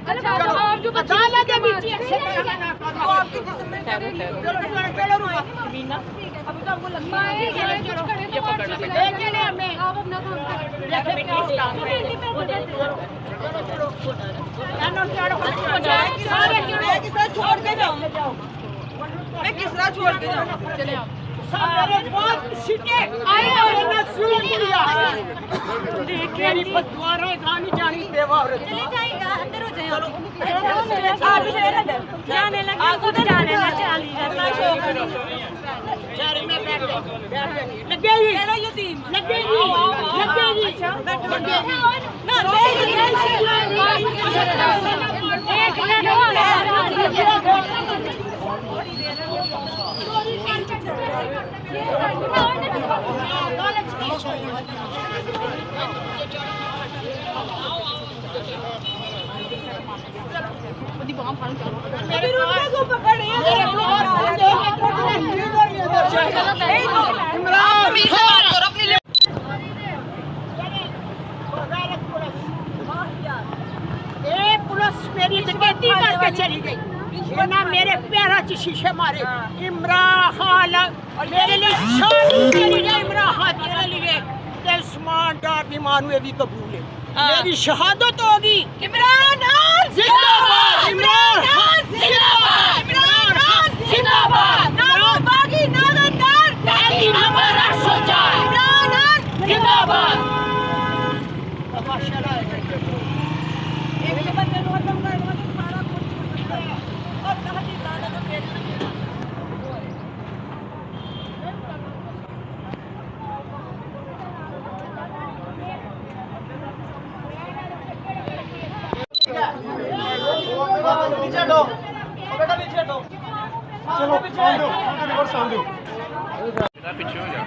अच्छा आप जो बच्चे के बीच वो आपकी बीना अब तो आपको लगता है ये पकड़ना पड़ेगा हमें आप अपना काम छोड़ के जाओ मैं किस तरह छोड़ के जाऊँ चले आप सारे बहुत सीटे आए और इन्हें सुन लिया मेरी बदुआरा गानी जानी देवा औरत चले जाएगा अंदर हो जाए आप जाने लगे आपको तो जाने ना चली चारे में बैठ लगेगी चलो यतीम लगेगी अच्छा लगेगी ना मेरी डकैती करके चली गई वरना मेरे पैरों च शीशे मारे इमरान खान मेरे लिए इमरान खान तेरे लिए उस्मान डार दी मानू भी कबूल है मेरी शहादत होगी इमरान जिंदाबाद इमरान जिंदाबाद इमरान जिंदाबाद नारो बागी नागदार दिल्ली हमारा सोचा इमरान जिंदाबाद माशाल्लाह एक बंदे को खत्म कर दो सारा कुछ और कहां की दादा को भेज पीछे हटो बेटा पीछे हटो चलो पीछे सामने पीछे हो जा